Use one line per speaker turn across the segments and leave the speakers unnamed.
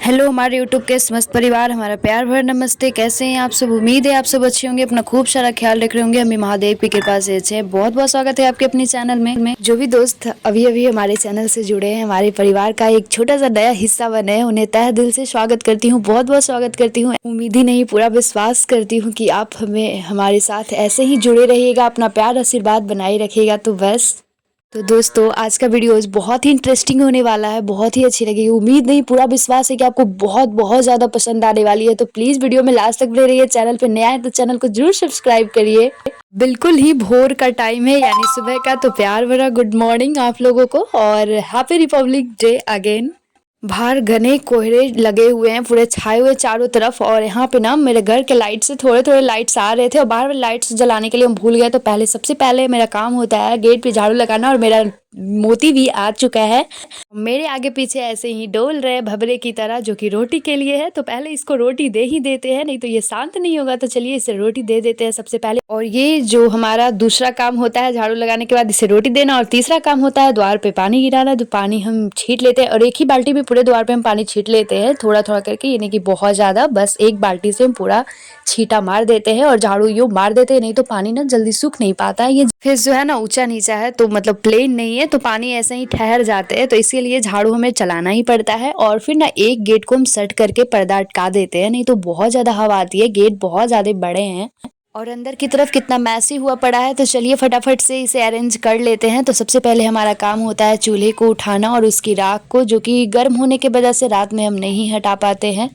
Hello हमारे YouTube के समस्त परिवार, हमारा प्यार भरा नमस्ते। कैसे हैं आप सब? उम्मीद है आप सब अच्छे होंगे, अपना खूब सारा ख्याल रख रहे होंगे। हमें महादेव की कृपा से अच्छे हैं। बहुत बहुत स्वागत है आपके अपने चैनल में। जो भी दोस्त अभी अभी हमारे चैनल से जुड़े हैं, हमारे परिवार का एक छोटा सा नया हिस्सा बने हैं, उन्हें तहे दिल से स्वागत करती हूँ, बहुत बहुत स्वागत करती हूँ। उम्मीद ही नहीं, पूरा विश्वास करती हूँ कि आप हमें हमारे साथ ऐसे ही जुड़े रहिएगा, अपना प्यार आशीर्वाद बनाए रखिएगा। तो बस तो दोस्तों, आज का वीडियो बहुत ही इंटरेस्टिंग होने वाला है, बहुत ही अच्छी लगेगी। उम्मीद नहीं, पूरा विश्वास है कि आपको बहुत बहुत ज़्यादा पसंद आने वाली है। तो प्लीज़ वीडियो में लास्ट तक बने रहिए। चैनल पे नया है तो चैनल को जरूर सब्सक्राइब करिए। बिल्कुल ही भोर का टाइम है, यानी सुबह का। तो प्यार भरा गुड मॉर्निंग आप लोगों को और हैप्पी रिपब्लिक डे अगेन। बाहर घने कोहरे लगे हुए हैं, पूरे छाए हुए चारों तरफ। और यहाँ पे ना मेरे घर के लाइट से थोड़े थोड़े लाइट्स आ रहे थे और बाहर लाइट्स जलाने के लिए हम भूल गए। तो सबसे पहले मेरा काम होता है गेट पे झाड़ू लगाना। और मेरा मोती भी आ चुका है, मेरे आगे पीछे ऐसे ही डोल रहे भबरे की तरह, जो कि रोटी के लिए है। तो पहले इसको रोटी दे ही देते हैं, नहीं तो ये शांत नहीं होगा। तो चलिए इसे रोटी दे देते हैं सबसे पहले। और ये जो हमारा दूसरा काम होता है झाड़ू लगाने के बाद इसे रोटी देना, और तीसरा काम होता है द्वार पे पानी गिराना। जो पानी हम छीट लेते हैं और एक ही बाल्टी में पूरे द्वार पे हम पानी छीट लेते हैं, थोड़ा थोड़ा करके, यानी कि बहुत ज्यादा, बस एक बाल्टी से हम पूरा छीटा मार देते हैं और झाड़ू यूं मार देते हैं, नहीं तो पानी ना जल्दी सूख नहीं पाता है। ये फेस जो है ना ऊंचा नीचा है, तो मतलब प्लेन नहीं है, तो पानी ऐसे ही ठहर जाते हैं। तो इसीलिए झाड़ू हमें चलाना ही पड़ता है। और फिर ना एक गेट को हम सेट करके पर्दा अटका देते हैं, नहीं तो बहुत ज्यादा हवा आती है। गेट बहुत ज्यादा बड़े हैं और अंदर की तरफ कितना मैसी हुआ पड़ा है। तो चलिए फटाफट से इसे अरेंज कर लेते हैं। तो सबसे पहले हमारा काम होता है चूल्हे को उठाना और उसकी राख को, जो कि गर्म होने की वजह से रात में हम नहीं हटा पाते हैं।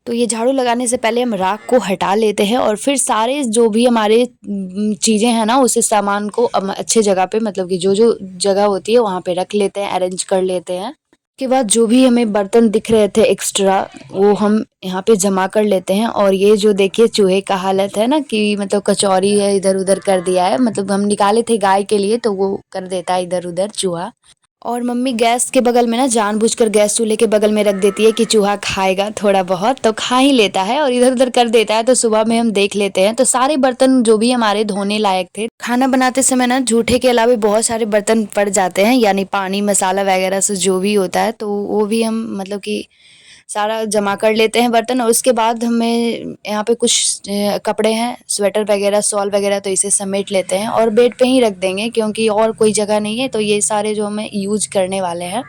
तो ये झाड़ू लगाने से पहले हम राख को हटा लेते हैं और फिर सारे जो भी हमारे चीज़ें हैं ना, उसे सामान को अच्छे जगह पे, मतलब कि जो जो जगह होती है वहाँ पे रख लेते हैं, अरेंज कर लेते हैं। उसके बाद जो भी हमें बर्तन दिख रहे थे एक्स्ट्रा, वो हम यहाँ पे जमा कर लेते हैं। और ये जो देखिए चूहे का हालत है ना, कि मतलब कचौरी है, इधर उधर कर दिया है। मतलब हम निकाले थे गाय के लिए, तो वो कर देता है इधर उधर चूहा। और मम्मी गैस के बगल में ना जानबूझकर गैस चूल्हे के बगल में रख देती है कि चूहा खाएगा थोड़ा बहुत, तो खा ही लेता है और इधर उधर कर देता है। तो सुबह में हम देख लेते हैं, तो सारे बर्तन जो भी हमारे धोने लायक थे, खाना बनाते समय ना जूठे के अलावा बहुत सारे बर्तन पड़ जाते हैं, यानी पानी मसाला वगैरह से जो भी होता है, तो वो भी हम मतलब कि सारा जमा कर लेते हैं बर्तन। और उसके बाद हमें यहाँ पे कुछ कपड़े हैं, स्वेटर वगैरह, शॉल वगैरह, तो इसे समेट लेते हैं और बेड पे ही रख देंगे, क्योंकि और कोई जगह नहीं है। तो ये सारे जो हमें यूज करने वाले हैं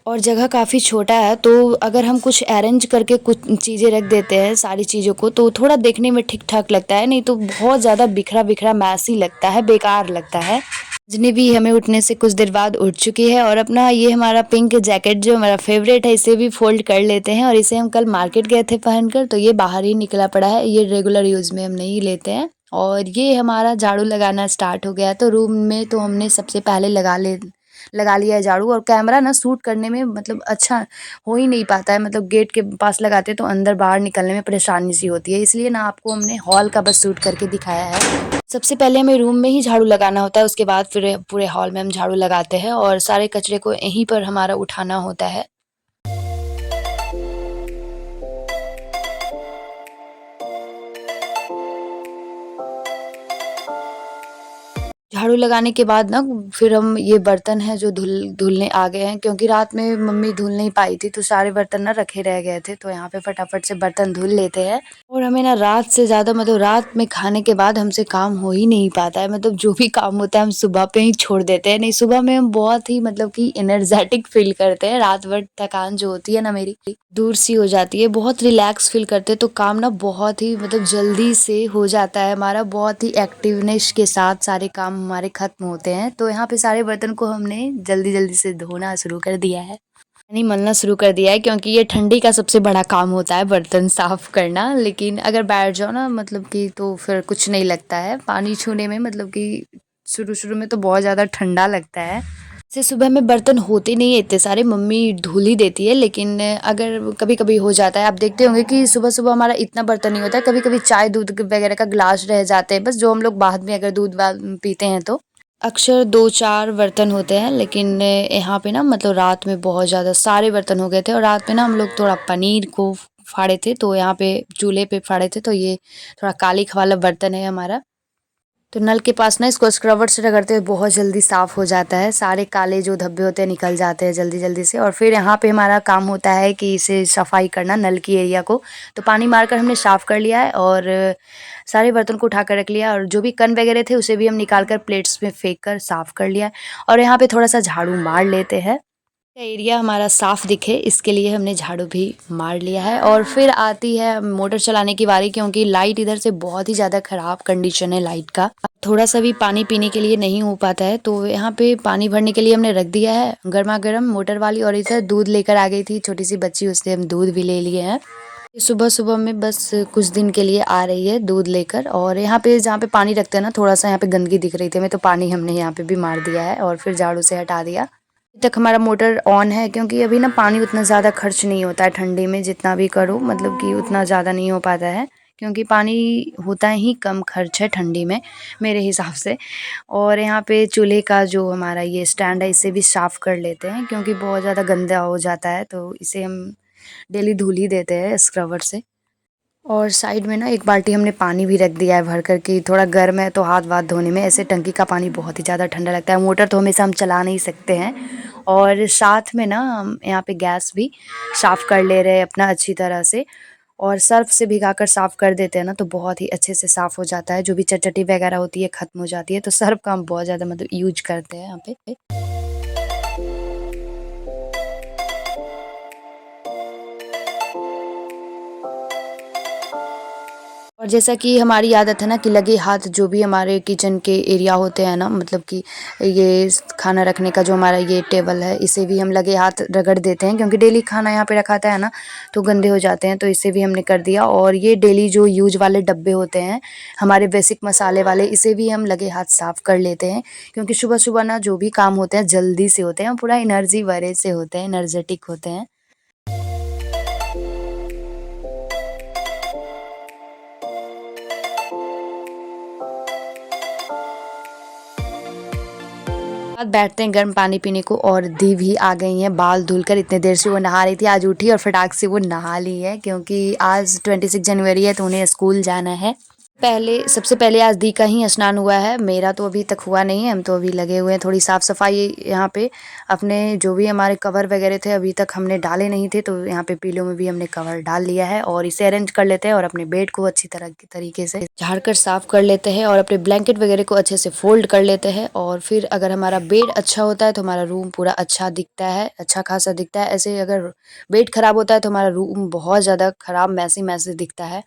और जगह काफ़ी छोटा है, तो अगर हम कुछ अरेंज करके कुछ चीज़ें रख देते हैं सारी चीज़ों को, तो थोड़ा देखने में ठीक ठाक लगता है, नहीं तो बहुत ज़्यादा बिखरा बिखरा मैसी लगता है, बेकार लगता है। जिन्हें भी हमें उठने से कुछ देर बाद उठ चुकी है। और अपना ये हमारा पिंक जैकेट जो हमारा फेवरेट है, इसे भी फोल्ड कर लेते हैं। और इसे हम कल मार्केट गए थे पहनकर, तो ये बाहर ही निकला पड़ा है, ये रेगुलर यूज़ में हम नहीं लेते हैं। और ये हमारा झाड़ू लगाना स्टार्ट हो गया। तो रूम में तो हमने सबसे पहले लगा लिया है झाड़ू। और कैमरा ना शूट करने में मतलब अच्छा हो ही नहीं पाता है, मतलब गेट के पास लगाते हैं तो अंदर बाहर निकलने में परेशानी सी होती है, इसलिए ना आपको हमने हॉल का बस शूट करके दिखाया है। सबसे पहले हमें रूम में ही झाड़ू लगाना होता है, उसके बाद फिर पूरे हॉल में हम झाड़ू लगाते हैं और सारे कचरे को यहीं पर हमारा उठाना होता है। झाड़ू लगाने के बाद ना फिर हम ये बर्तन है जो धुलने आ गए हैं, क्योंकि रात में मम्मी धुल नहीं पाई थी, तो सारे बर्तन ना रखे रह गए थे। तो यहाँ पे फटाफट से बर्तन धुल लेते हैं। और हमें ना रात से ज़्यादा, मतलब रात में खाने के बाद हमसे काम हो ही नहीं पाता है। मतलब जो भी काम होता है हम सुबह पे ही छोड़ देते हैं। नहीं, सुबह में हम बहुत ही मतलब कि एनर्जेटिक फील करते हैं। रात भर थकान जो होती है ना मेरी दूर सी हो जाती है, बहुत रिलैक्स फील करते हैं। तो काम ना बहुत ही मतलब जल्दी से हो जाता है हमारा, बहुत ही एक्टिवनेस के साथ सारे काम हमारे खत्म होते हैं। तो यहाँ पे सारे बर्तन को हमने जल्दी जल्दी से धोना शुरू कर दिया है, यानी मलना शुरू कर दिया है, क्योंकि ये ठंडी का सबसे बड़ा काम होता है बर्तन साफ करना। लेकिन अगर बैठ जाओ ना, मतलब कि तो फिर कुछ नहीं लगता है पानी छूने में, मतलब कि शुरू शुरू में तो बहुत ज़्यादा ठंडा लगता है। से सुबह में बर्तन होते नहीं है इतने सारे, मम्मी धुल ही देती है, लेकिन अगर कभी कभी हो जाता है। आप देखते होंगे कि सुबह सुबह हमारा इतना बर्तन नहीं होता है, कभी कभी चाय दूध वगैरह का ग्लास रह जाते हैं बस, जो हम लोग बाद में अगर दूध पीते हैं तो अक्सर 2-4 बर्तन होते हैं। लेकिन यहाँ पे ना मतलब रात में बहुत ज़्यादा सारे बर्तन हो गए थे, और रात में ना हम लोग थोड़ा पनीर को फाड़े थे, तो यहाँ पे चूल्हे पे फाड़े थे, तो ये थोड़ा कालिख वाला बर्तन है हमारा। तो नल के पास ना इसको स्क्रबर से रगड़ते हुए बहुत जल्दी साफ़ हो जाता है, सारे काले जो धब्बे होते हैं निकल जाते हैं जल्दी जल्दी से। और फिर यहाँ पे हमारा काम होता है कि इसे सफाई करना, नल की एरिया को। तो पानी मारकर हमने साफ़ कर लिया है, और सारे बर्तन को उठा कर रख लिया, और जो भी कण वगैरह थे उसे भी हम निकाल कर प्लेट्स में फेंक कर साफ़ कर लिया है। और यहाँ पे थोड़ा सा झाड़ू मार लेते हैं, एरिया हमारा साफ दिखे इसके लिए हमने झाड़ू भी मार लिया है। और फिर आती है मोटर चलाने की बारी, क्योंकि लाइट इधर से बहुत ही ज़्यादा ख़राब कंडीशन है लाइट का, थोड़ा सा भी पानी पीने के लिए नहीं हो पाता है। तो यहाँ पे पानी भरने के लिए हमने रख दिया है गर्मा गर्म मोटर वाली, और इधर दूध लेकर आ गई थी छोटी सी बच्ची, उससे हम दूध भी ले लिए हैं। सुबह सुबह में बस कुछ दिन के लिए आ रही है दूध लेकर। और यहाँ पे जहाँ पे पानी रखते हैं ना, थोड़ा सा यहाँ पे गंदगी दिख रही थी हमें, तो पानी हमने यहाँ पे भी मार दिया है और फिर झाड़ू से हटा दिया। अभी तक हमारा मोटर ऑन है, क्योंकि अभी ना पानी उतना ज़्यादा खर्च नहीं होता है ठंडी में, जितना भी करो मतलब कि उतना ज़्यादा नहीं हो पाता है, क्योंकि पानी होता ही कम खर्च है ठंडी में मेरे हिसाब से। और यहाँ पे चूल्हे का जो हमारा ये स्टैंड है, इसे भी साफ़ कर लेते हैं, क्योंकि बहुत ज़्यादा गंदा हो जाता है, तो इसे हम डेली धुल ही देते हैं स्क्रबर से। और साइड में ना एक बाल्टी हमने पानी भी रख दिया है भर कर, कि थोड़ा गर्म है तो हाथ वाथ धोने में, ऐसे टंकी का पानी बहुत ही ज़्यादा ठंडा लगता है, मोटर तो हमेशा हम चला नहीं सकते हैं। और साथ में ना हम यहाँ पे गैस भी साफ़ कर ले रहे हैं अपना अच्छी तरह से, और सर्फ से भिगाकर साफ़ कर देते हैं ना, तो बहुत ही अच्छे से साफ़ हो जाता है, जो भी चटचटी वगैरह होती है ख़त्म हो जाती है। तो सर्फ का हम बहुत ज़्यादा मतलब यूज करते हैं यहाँ पे। और जैसा कि हमारी आदत है ना कि लगे हाथ जो भी हमारे किचन के एरिया होते हैं ना, मतलब कि ये खाना रखने का जो हमारा ये टेबल है, इसे भी हम लगे हाथ रगड़ देते हैं, क्योंकि डेली खाना यहाँ पे रखाता है ना, तो गंदे हो जाते हैं, तो इसे भी हमने कर दिया। और ये डेली जो यूज वाले डब्बे होते हैं हमारे बेसिक मसाले वाले, इसे भी हम लगे हाथ साफ़ कर लेते हैं, क्योंकि सुबह सुबह ना जो भी काम होते हैं जल्दी से होते हैं, पूरा एनर्जी भरे से होते हैं, एनर्जेटिक होते हैं। बाद बैठते हैं गर्म पानी पीने को, और दी भी आ गई हैं बाल धुलकर, इतने देर से वो नहा रही थी, आज उठी और फटाक से वो नहा ली है, क्योंकि आज 26 जनवरी है तो उन्हें स्कूल जाना है। सबसे पहले आज दी का ही स्नान हुआ है, मेरा तो अभी तक हुआ नहीं है, हम तो अभी लगे हुए हैं थोड़ी साफ़ सफाई यहाँ पे। अपने जो भी हमारे कवर वगैरह थे अभी तक हमने डाले नहीं थे, तो यहाँ पे पीलो में भी हमने कवर डाल लिया है, और इसे अरेंज कर लेते हैं, और अपने बेड को अच्छी तरीके से झाड़ कर साफ़ कर लेते हैं, और अपने ब्लैंकेट वगैरह को अच्छे से फोल्ड कर लेते हैं। और फिर अगर हमारा बेड अच्छा होता है तो हमारा रूम पूरा अच्छा दिखता है, अच्छा खासा दिखता है। ऐसे अगर बेड ख़राब होता है तो हमारा रूम बहुत ज़्यादा ख़राब मैसी मैसी दिखता है।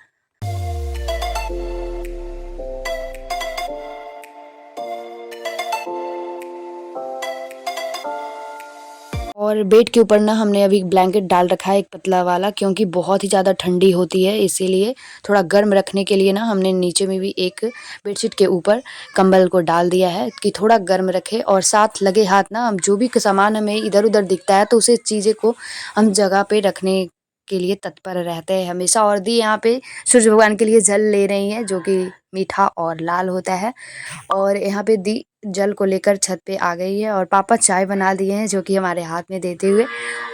और बेड के ऊपर ना हमने अभी ब्लैंकेट डाल रखा है एक पतला वाला, क्योंकि बहुत ही ज़्यादा ठंडी होती है, इसीलिए थोड़ा गर्म रखने के लिए ना हमने नीचे में भी एक बेडशीट के ऊपर कंबल को डाल दिया है, कि थोड़ा गर्म रखे। और साथ लगे हाथ ना हम जो भी सामान हमें इधर उधर दिखता है तो उसे चीज़ें को हम जगह पे रखने के लिए तत्पर रहते हैं हमेशा। और दी यहाँ पे सूर्य भगवान के लिए जल ले रही हैं, जो कि मीठा और लाल होता है। और यहाँ पे दी जल को लेकर छत पे आ गई है, और पापा चाय बना दिए हैं जो कि हमारे हाथ में देते हुए।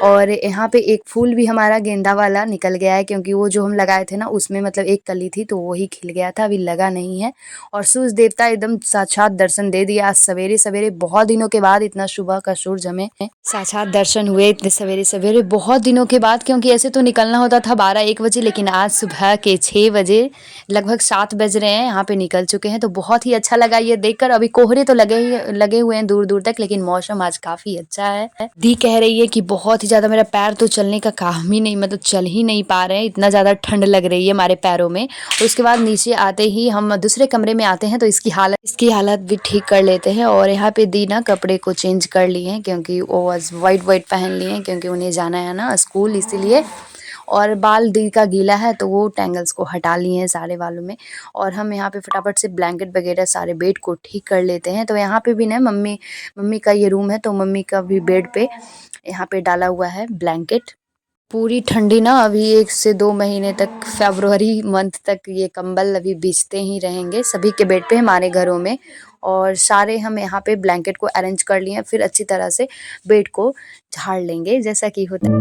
और यहाँ पे एक फूल भी हमारा गेंदा वाला निकल गया है, क्योंकि वो जो हम लगाए थे ना उसमें मतलब एक कली थी, तो वो ही खिल गया था, अभी लगा नहीं है। और सूर्य देवता एकदम साक्षात दर्शन दे दिया आज सवेरे सवेरे, बहुत दिनों के बाद इतना सुबह का सूरज हमें साक्षात दर्शन हुए इतने सवेरे सवेरे, बहुत दिनों के बाद। क्योंकि ऐसे तो निकलना होता था 12-1 बजे, लेकिन आज सुबह के 6 बजे, लगभग 7 बज रहे हैं, यहाँ पे निकल चुके हैं। तो बहुत ही अच्छा लगा ये देखकर। अभी कोहरे तो लगे हुए हैं दूर दूर तक, लेकिन मौसम आज काफी अच्छा है। दी कह रही है कि बहुत ही ज्यादा मेरा पैर तो चलने का काम ही नहीं, मतलब चल ही नहीं पा रहे हैं, इतना ज्यादा ठंड लग रही है हमारे पैरों में। और उसके बाद नीचे आते ही हम दूसरे कमरे में आते हैं, तो इसकी हालत भी ठीक कर लेते हैं। और यहाँ पे दी ना कपड़े को चेंज कर लिए हैं, क्योंकि वो आज वाइट पहन लिए हैं, क्योंकि उन्हें जाना है ना स्कूल, इसीलिए। और बाल दी का गीला है तो वो टेंगल्स को हटा लिए हैं सारे बालों में। और हम यहाँ पे फटाफट से ब्लैंकेट वगैरह सारे बेड को ठीक कर लेते हैं। तो यहाँ पे भी ना मम्मी का ये रूम है तो मम्मी का भी बेड पे यहाँ पे डाला हुआ है ब्लैंकेट। पूरी ठंडी ना अभी 1 से 2 महीने तक, फ़रवरी मंथ तक ये कंबल अभी बिछते ही रहेंगे सभी के बेड पे हमारे घरों में। और सारे हम यहाँ पे ब्लैंकेट को अरेंज कर लिए हैं, फिर अच्छी तरह से बेड को झाड़ लेंगे जैसा कि होता है।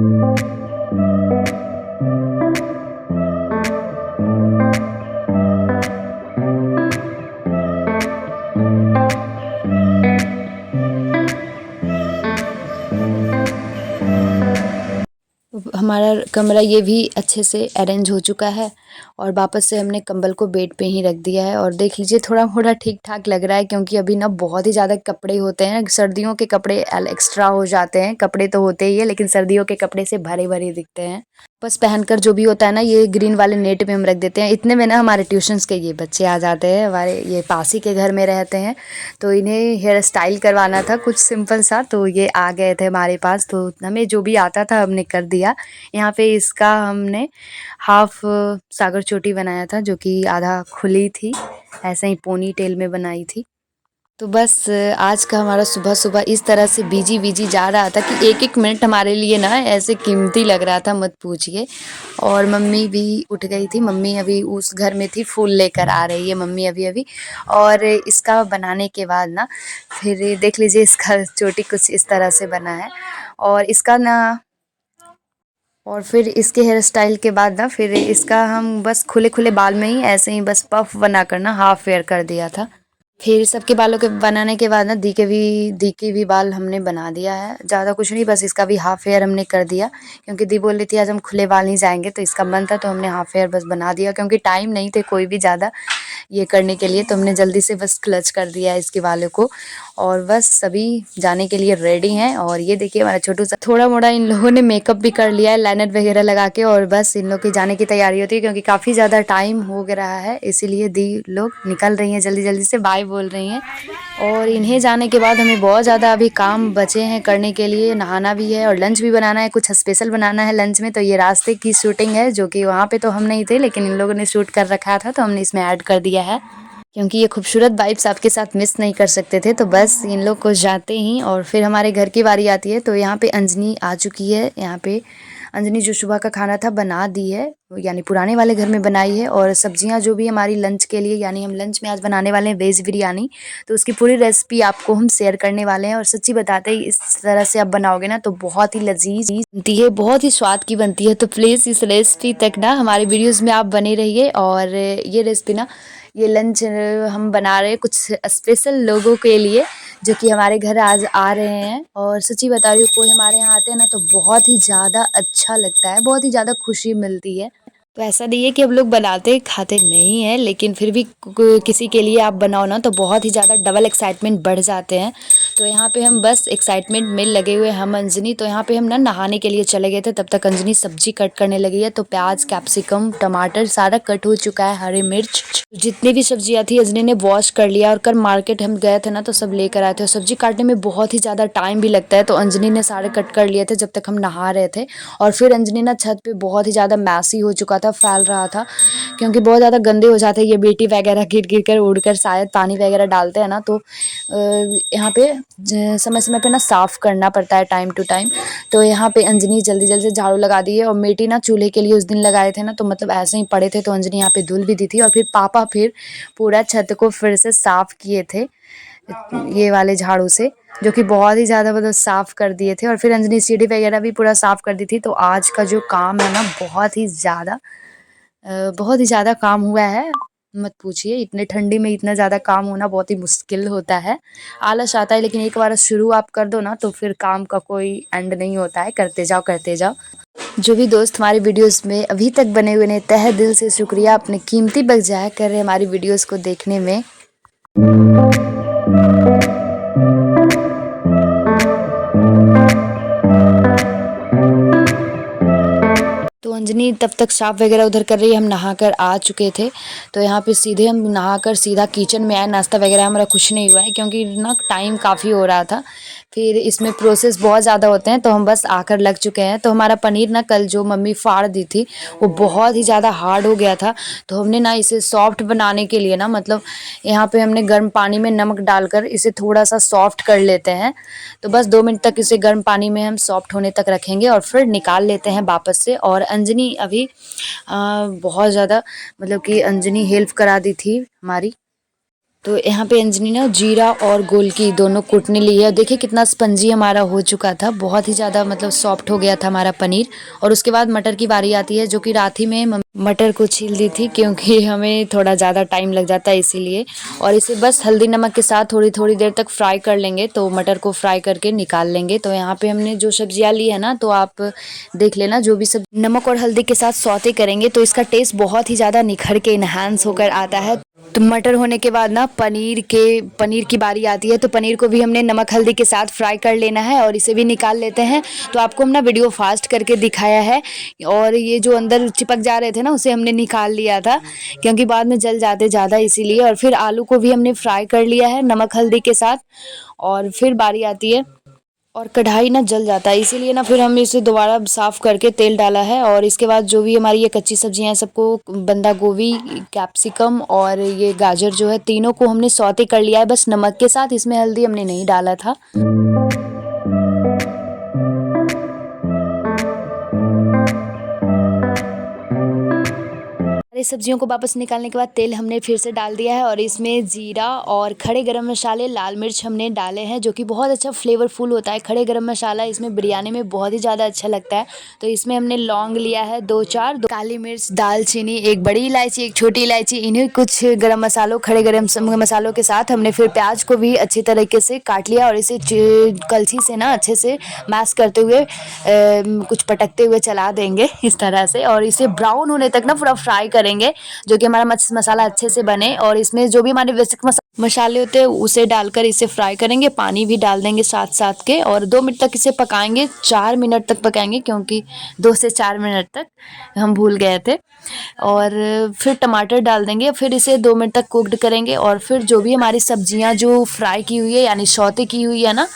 हमारा कमरा ये भी अच्छे से अरेंज हो चुका है और वापस से हमने कंबल को बेड पे ही रख दिया है। और देख लीजिए थोड़ा मोड़ा ठीक ठाक लग रहा है, क्योंकि अभी ना बहुत ही ज़्यादा कपड़े होते हैं, सर्दियों के कपड़े एक्स्ट्रा हो जाते हैं। कपड़े तो होते ही है लेकिन सर्दियों के कपड़े से भरे भरे दिखते हैं। बस पहनकर जो भी होता है ना, ये ग्रीन वाले नेट में हम रख देते हैं। इतने में ना हमारे ट्यूशन्स के ये बच्चे आ जाते हैं, हमारे ये पास ही के घर में रहते हैं, तो इन्हें हेयर स्टाइल करवाना था कुछ सिंपल सा, तो ये आ गए थे हमारे पास। तो हमें जो भी आता था हमने कर दिया। यहाँ पे इसका हमने हाफ सागर चोटी बनाया था जो कि आधा खुली थी, ऐसे ही पोनी टेल में बनाई थी। तो बस आज का हमारा सुबह सुबह इस तरह से बिजी जा रहा था कि एक एक मिनट हमारे लिए ना ऐसे कीमती लग रहा था, मत पूछिए। और मम्मी भी उठ गई थी, मम्मी अभी उस घर में थी, फूल लेकर आ रही है मम्मी अभी अभी। और इसका बनाने के बाद ना फिर देख लीजिए इसका चोटी कुछ इस तरह से बना है। और इसका ना, और फिर इसके हेयर स्टाइल के बाद ना फिर इसका हम बस खुले खुले बाल में ही ऐसे ही बस पफ बना कर ना हाफ फेयर कर दिया था। फिर सबके बालों के बनाने के बाद ना दी के भी बाल हमने बना दिया है। ज़्यादा कुछ नहीं, बस इसका भी हाफ फेयर हमने कर दिया, क्योंकि दी बोल रही थी आज हम खुले बाल नहीं जाएंगे, तो इसका मन था तो हमने हाफ फेयर बस बना दिया, क्योंकि टाइम नहीं थे कोई भी ज़्यादा ये करने के लिए, तो हमने जल्दी से बस क्लच कर दिया है इसके बालों को। और बस सभी जाने के लिए रेडी हैं। और ये देखिए हमारा छोटू सा थोड़ा मोड़ा इन लोगों ने मेकअप भी कर लिया है लाइनर वगैरह लगा के, और बस इन लोग की जाने की तैयारी होती है, क्योंकि काफ़ी ज़्यादा टाइम हो रहा है, इसीलिए दी लोग निकल रही हैं जल्दी जल्दी से, बाय बोल रही हैं। और इन्हें जाने के बाद हमें बहुत ज़्यादा अभी काम बचे हैं करने के लिए, नहाना भी है और लंच भी बनाना है, कुछ स्पेशल बनाना है लंच में। तो ये रास्ते की शूटिंग है, जो कि वहाँ पे तो हम नहीं थे लेकिन इन लोगों ने शूट कर रखा था, तो हमने इसमें ऐड कर दिया है, क्योंकि ये खूबसूरत वाइब्स आपके साथ मिस नहीं कर सकते थे। तो बस इन लोग को जाते ही और फिर हमारे घर की बारी आती है। तो यहाँ पे अंजनी आ चुकी है, यहाँ पे अंजनी जो सुबह का खाना था बना दी है, यानी पुराने वाले घर में बनाई है। और सब्जियां जो भी हमारी लंच के लिए, यानी हम लंच में आज बनाने वाले हैं वेज बिरयानी, तो उसकी पूरी रेसिपी आपको हम शेयर करने वाले हैं। और सच्ची बताते ही इस तरह से आप बनाओगे ना तो बहुत ही लजीज बनती है, बहुत ही स्वाद की बनती है। तो प्लीज़ इस रेसिपी तक ना हमारे वीडियोज़ में आप बने रहिए। और ये रेसिपी ना, ये लंच हम बना रहे हैं कुछ स्पेशल लोगों के लिए, जो कि हमारे घर आज आ रहे हैं। और सच्ची बता रही हूँ, कोई हमारे यहाँ आते हैं ना तो बहुत ही ज़्यादा अच्छा लगता है, बहुत ही ज़्यादा खुशी मिलती है। तो ऐसा नहीं है कि हम लोग बनाते खाते नहीं हैं, लेकिन फिर भी किसी के लिए आप बनाओ ना तो बहुत ही ज़्यादा डबल एक्साइटमेंट बढ़ जाते हैं। तो यहाँ पे हम बस एक्साइटमेंट में लगे हुए हम अंजनी, तो यहाँ पे हम ना नहाने के लिए चले गए थे, तब तक अंजनी सब्जी कट करने लगी है। तो प्याज, कैप्सिकम, टमाटर सारा कट हो चुका है, हरी मिर्च, जितनी भी सब्जियाँ थी अंजनी ने वॉश कर लिया। और कल मार्केट हम गए थे ना तो सब लेकर आए थे, और सब्जी काटने में बहुत ही ज़्यादा टाइम भी लगता है, तो अंजनी ने सारे कट कर लिए थे जब तक हम नहा रहे थे। और फिर अंजनी ना छत पे बहुत ही ज़्यादा मैसी हो चुका था, फैल रहा था, क्योंकि बहुत ज़्यादा गंदे हो जाते हैं ये बेटी वगैरह गिर गिर कर उड़कर, शायद पानी वगैरह डालते हैं ना, तो यहाँ पे समय समय पे ना साफ़ करना पड़ता है टाइम टू टाइम। तो यहाँ पे अंजनी जल्दी जल्दी से झाड़ू लगा दी है। और मिट्टी ना चूल्हे के लिए उस दिन लगाए थे ना, तो मतलब ऐसे ही पड़े थे, तो अंजनी यहाँ पे धुल भी दी थी। और फिर पापा फिर पूरा छत को फिर से साफ़ किए थे ये वाले झाड़ू से, जो कि बहुत ही ज़्यादा मतलब साफ़ कर दिए थे। और फिर अंजनी सीढ़ी वगैरह भी पूरा साफ़ कर दी थी। तो आज का जो काम है ना बहुत ही ज़्यादा काम हुआ है, मत पूछिए। इतने ठंडी में इतना ज़्यादा काम होना बहुत ही मुश्किल होता है, आलस आता है, लेकिन एक बार शुरू आप कर दो ना तो फिर काम का कोई एंड नहीं होता है, करते जाओ करते जाओ। जो भी दोस्त हमारी वीडियोस में अभी तक बने हुए ने, तहे दिल से शुक्रिया, अपने कीमती वक्त ज़ाया कर रहे हमारी वीडियोस को देखने में। तो अंजनी तब तक साफ़ वगैरह उधर कर रही है, हम नहाकर आ चुके थे। तो यहाँ पे सीधे हम नहाकर सीधा किचन में आए, नाश्ता वगैरह हमारा कुछ नहीं हुआ है क्योंकि ना टाइम काफ़ी हो रहा था। फिर इसमें प्रोसेस बहुत ज़्यादा होते हैं तो हम बस आकर लग चुके हैं। तो हमारा पनीर ना कल जो मम्मी फाड़ दी थी वो बहुत ही ज़्यादा हार्ड हो गया था। तो हमने ना इसे सॉफ्ट बनाने के लिए ना मतलब यहाँ पे हमने गर्म पानी में नमक डालकर इसे थोड़ा सा सॉफ्ट कर लेते हैं। तो बस 2 मिनट तक इसे गर्म पानी में हम सॉफ्ट होने तक रखेंगे और फिर निकाल लेते हैं वापस से। और अंजनी अभी बहुत ज़्यादा मतलब कि अंजनी हेल्प करा दी थी हमारी। तो यहाँ पे अंजनी ना जीरा और गोलकी दोनों कूटने ली है। देखिए कितना स्पंजी हमारा हो चुका था, बहुत ही ज़्यादा मतलब सॉफ्ट हो गया था हमारा पनीर। और उसके बाद मटर की बारी आती है जो कि रात ही में मटर को छील दी थी क्योंकि हमें थोड़ा ज़्यादा टाइम लग जाता है इसीलिए। और इसे बस हल्दी नमक के साथ थोड़ी थोड़ी देर तक फ्राई कर लेंगे तो मटर को फ्राई करके निकाल लेंगे। तो यहाँ पे हमने जो सब्जियाँ ली है ना तो आप देख लेना, जो भी सब नमक और हल्दी के साथ सौते करेंगे तो इसका टेस्ट बहुत ही ज़्यादा निखर के इन्हांस होकर आता है। तो मटर होने के बाद ना पनीर की बारी आती है। तो पनीर को भी हमने नमक हल्दी के साथ फ्राई कर लेना है और इसे भी निकाल लेते हैं। तो आपको हम ना वीडियो फास्ट करके दिखाया है और ये जो अंदर चिपक जा रहे थे ना उसे हमने निकाल लिया था क्योंकि बाद में जल जाते ज़्यादा इसीलिए। और फिर आलू को भी हमने फ्राई कर लिया है नमक हल्दी के साथ। और फिर बारी आती है और कढ़ाई ना जल जाता है इसीलिए ना फिर हम इसे दोबारा साफ़ करके तेल डाला है। और इसके बाद जो भी हमारी ये कच्ची सब्जियां हैं सबको बंदा गोभी, कैप्सिकम और ये गाजर जो है तीनों को हमने सौते कर लिया है बस नमक के साथ। इसमें हल्दी हमने नहीं डाला था। सारी सब्जियों को वापस निकालने के बाद तेल हमने फिर से डाल दिया है और इसमें जीरा और खड़े गरम मसाले, लाल मिर्च हमने डाले हैं जो कि बहुत अच्छा फ्लेवरफुल होता है। खड़े गरम मसाला इसमें बिरयानी में बहुत ही ज़्यादा अच्छा लगता है। तो इसमें हमने लौंग लिया है 2-4, काली मिर्च, दालचीनी, एक बड़ी इलायची, एक छोटी इलायची, इन्हीं कुछ गरम मसालों खड़े गरम मसालों के साथ हमने फिर प्याज को भी अच्छी तरीके से काट लिया और इसे कलछी से ना अच्छे से मैश करते हुए कुछ पटकते हुए चला देंगे इस तरह से। और इसे ब्राउन होने तक ना पूरा फ्राई करेंगे जो कि हमारा मसाला अच्छे से बने। और इसमें जो भी हमारे बेसिक मसाले होते हैं उसे डालकर इसे फ्राई करेंगे, पानी भी डाल देंगे साथ साथ के और 2 मिनट तक इसे पकाएंगे, 4 मिनट तक पकाएंगे क्योंकि 2 से 4 मिनट तक हम भूल गए थे। और फिर टमाटर डाल देंगे, फिर इसे 2 मिनट तक कुक्ड करेंगे और फिर जो भी हमारी सब्जियां जो फ्राई की हुई है यानी सौते की हुई है ना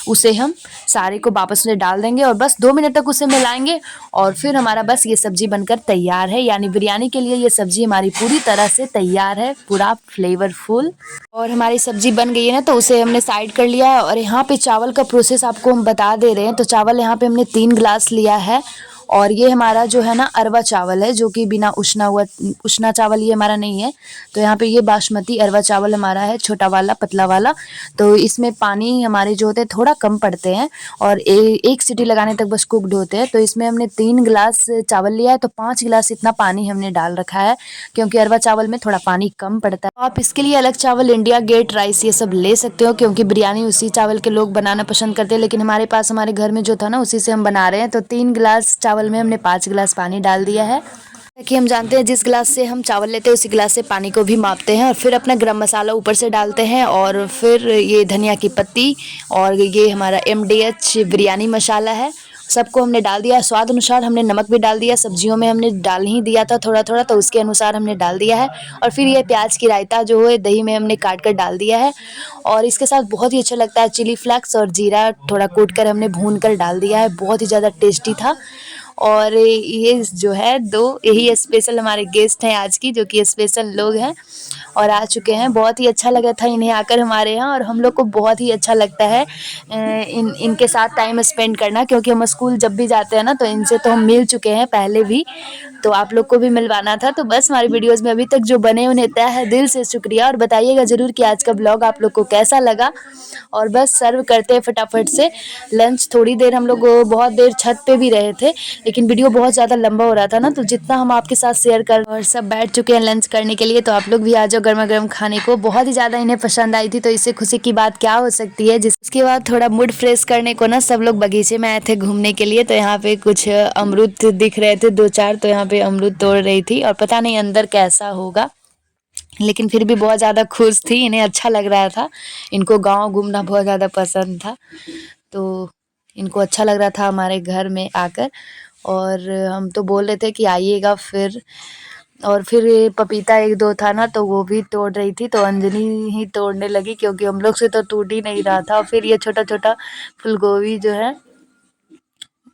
उसे हम सारे को वापस में डाल देंगे और बस 2 मिनट तक उसे मिलाएंगे और फिर हमारा बस ये सब्जी बनकर तैयार है। यानी बिरयानी के लिए ये सब्जी हमारी पूरी तरह से तैयार है, पूरा फ्लेवरफुल। और हमारी सब्जी बन गई है ना तो उसे हमने साइड कर लिया है। और यहाँ पे चावल का प्रोसेस आपको हम बता दे रहे हैं। तो चावल यहाँ पे हमने 3 गिलास लिया है और ये हमारा जो है ना अरवा चावल है जो कि बिना उशना चावल ये हमारा नहीं है। तो यहाँ पे ये बासमती अरवा चावल हमारा है, छोटा वाला पतला वाला। तो इसमें पानी हमारे जो होते हैं थोड़ा कम पड़ते हैं और एक सीटी लगाने तक बस कुक्ड होते हैं। तो इसमें हमने 3 गिलास चावल लिया है तो 5 गिलास इतना पानी हमने डाल रखा है क्योंकि अरवा चावल में थोड़ा पानी कम पड़ता है। तो आप इसके लिए अलग चावल, इंडिया गेट राइस ये सब ले सकते हो क्योंकि बिरयानी उसी चावल के लोग बनाना पसंद करते हैं। लेकिन हमारे पास हमारे घर में जो था ना उसी से हम बना रहे हैं। तो 3 गिलास चावल में हमने 5 गिलास पानी डाल दिया है कि हम जानते हैं जिस गिलास से हम चावल लेते हैं उसी गिलास से पानी को भी मापते हैं। और फिर अपना गरम मसाला ऊपर से डालते हैं और फिर ये धनिया की पत्ती और ये हमारा MDH बिरयानी मसाला है, सबको हमने डाल दिया। स्वाद अनुसार हमने नमक भी डाल दिया, सब्जियों में हमने डाल ही दिया था थोड़ा थोड़ा तो उसके अनुसार हमने डाल दिया है। और फिर ये प्याज की रायता जो है दही में हमने काट कर डाल दिया है और इसके साथ बहुत ही अच्छा लगता है चिली फ्लेक्स और जीरा थोड़ा कूट कर हमने भून कर डाल दिया है, बहुत ही ज़्यादा टेस्टी था। और ये जो है 2 यही स्पेशल हमारे गेस्ट हैं आज की, जो कि स्पेशल लोग हैं और आ चुके हैं। बहुत ही अच्छा लगा था इन्हें आकर हमारे यहाँ और हम लोग को बहुत ही अच्छा लगता है इनके साथ टाइम स्पेंड करना क्योंकि हम स्कूल जब भी जाते हैं ना तो इनसे तो हम मिल चुके हैं पहले भी, तो आप लोग को भी मिलवाना था। तो बस हमारी वीडियोज़ में अभी तक जो बने उन्हें तहे दिल से शुक्रिया और बताइएगा ज़रूर कि आज का ब्लॉग आप लोग को कैसा लगा। और बस सर्व करते हैं फटाफट से लंच। थोड़ी देर हम लोग बहुत देर छत पे भी रहे थे लेकिन वीडियो बहुत ज़्यादा लंबा हो रहा था ना तो जितना हम आपके साथ शेयर कर और सब बैठ चुके हैं लंच करने के लिए। तो आप लोग भी आ जाओ गर्मा गर्म खाने को, बहुत ही ज़्यादा इन्हें पसंद आई थी तो इससे खुशी की बात क्या हो सकती है। जिसके बाद थोड़ा मूड फ्रेश करने को ना सब लोग बगीचे में आए थे घूमने के लिए। तो यहाँ पे कुछ अमरूद दिख रहे थे 2-4, तो यहाँ पे अमरूद तोड़ रही थी और पता नहीं अंदर कैसा होगा लेकिन फिर भी बहुत ज़्यादा खुश थी, इन्हें अच्छा लग रहा था। इनको गाँव घूमना बहुत ज़्यादा पसंद था तो इनको अच्छा लग रहा था हमारे घर में आकर। और हम तो बोल रहे थे कि आइएगा फिर। और फिर ये पपीता एक दो था ना, तो वो भी तोड़ रही थी, तो अंजनी ही तोड़ने लगी क्योंकि हम लोग से तो टूट ही नहीं रहा था। फिर ये छोटा छोटा फूलगोभी जो है,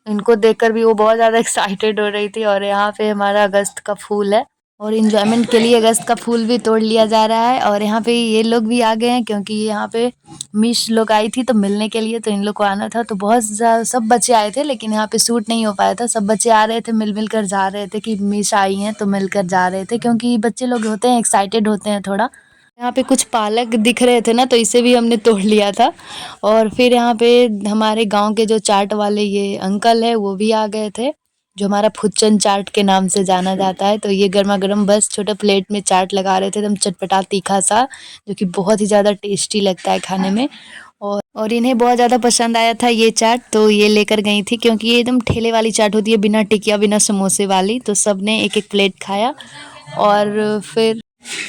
इनको देखकर भी वो बहुत ज़्यादा एक्साइटेड हो रही थी। और यहाँ पे हमारा अगस्त का फूल है और इंजॉयमेंट के लिए अगस्त का फूल भी तोड़ लिया जा रहा है। और यहाँ पे ये लोग भी आ गए हैं क्योंकि यहाँ पे मिस लोग आई थी तो मिलने के लिए, तो इन लोग को आना था। तो बहुत ज़्यादा सब बच्चे आए थे लेकिन यहाँ पे शूट नहीं हो पाया था। सब बच्चे आ रहे थे, मिल मिल कर जा रहे थे कि मिस आई हैं तो मिलकर जा रहे थे, क्योंकि बच्चे लोग होते हैं एक्साइटेड होते हैं थोड़ा। यहाँ पे कुछ पालक दिख रहे थे ना, तो इसे भी हमने तोड़ लिया था। और फिर यहाँ पे हमारे गांव के जो चाट वाले ये अंकल है वो भी आ गए थे, जो हमारा फुच्चन चाट के नाम से जाना जाता है। तो ये गर्मा गर्म बस छोटे प्लेट में चाट लगा रहे थे, एकदम चटपटा तीखा सा, जो कि बहुत ही ज़्यादा टेस्टी लगता है खाने में। और इन्हें बहुत ज़्यादा पसंद आया था ये चाट, तो ये लेकर गई थी, क्योंकि ये एकदम ठेले वाली चाट होती है, बिना टिकिया बिना समोसे वाली। तो सब ने एक एक प्लेट खाया। और फिर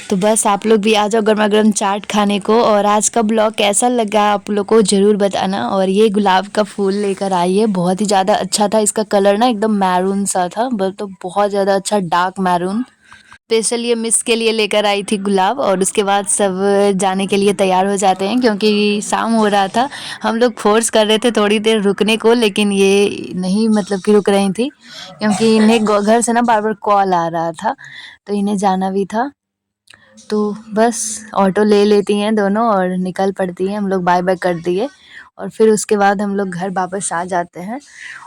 तो बस आप लोग भी आ जाओ गर्मा गर्म चाट खाने को। और आज का ब्लॉग कैसा लगा आप लोग को ज़रूर बताना। और ये गुलाब का फूल लेकर आई है, बहुत ही ज़्यादा अच्छा था। इसका कलर ना एकदम मैरून सा था, तो बहुत ज़्यादा अच्छा डार्क मैरून। स्पेशल ये मिस के लिए लेकर आई थी गुलाब। और उसके बाद सब जाने के लिए तैयार हो जाते हैं क्योंकि शाम हो रहा था। हम लोग फोर्स कर रहे थे थोड़ी देर रुकने को, लेकिन ये नहीं मतलब कि रुक रही थी, क्योंकि इन्हें घर से ना बार बार कॉल आ रहा था, तो इन्हें जाना भी था। तो बस ऑटो ले लेती हैं दोनों और निकल पड़ती हैं। हम लोग बाय बाय कर दिए और फिर उसके बाद हम लोग घर वापस आ जाते हैं।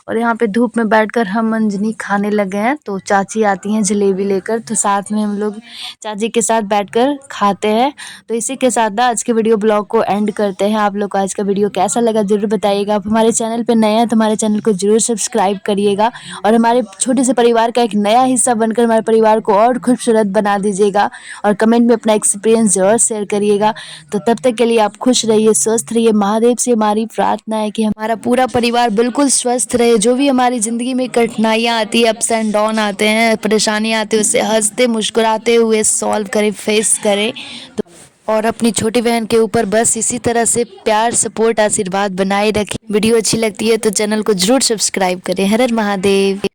और यहाँ पे धूप में बैठकर हम अंजनी खाने लगे हैं। तो चाची आती हैं जलेबी लेकर, तो साथ में हम लोग चाची के साथ बैठकर खाते हैं। तो इसी के साथ ना आज के वीडियो ब्लॉग को एंड करते हैं। आप लोग को आज का वीडियो कैसा लगा ज़रूर बताइएगा। आप हमारे चैनल पे नए हैं तो हमारे चैनल को ज़रूर सब्सक्राइब करिएगा और हमारे छोटे से परिवार का एक नया हिस्सा बनकर हमारे परिवार को और खूबसूरत बना दीजिएगा। और कमेंट में अपना एक्सपीरियंस ज़रूर शेयर करिएगा। तो तब तक के लिए आप खुश रहिए, स्वस्थ रहिए। महादेव से हमारी प्रार्थना है कि हमारा पूरा परिवार बिल्कुल स्वस्थ रहे। जो भी हमारी ज़िंदगी में कठिनाइयाँ आती है, अप्स एंड डाउन आते हैं, परेशानियाँ आती है, उससे हंसते मुस्कुराते हुए सॉल्व करें, फेस करें। तो और अपनी छोटी बहन के ऊपर बस इसी तरह से प्यार, सपोर्ट, आशीर्वाद बनाए रखें। वीडियो अच्छी लगती है तो चैनल को जरूर सब्सक्राइब करें। हर हर महादेव।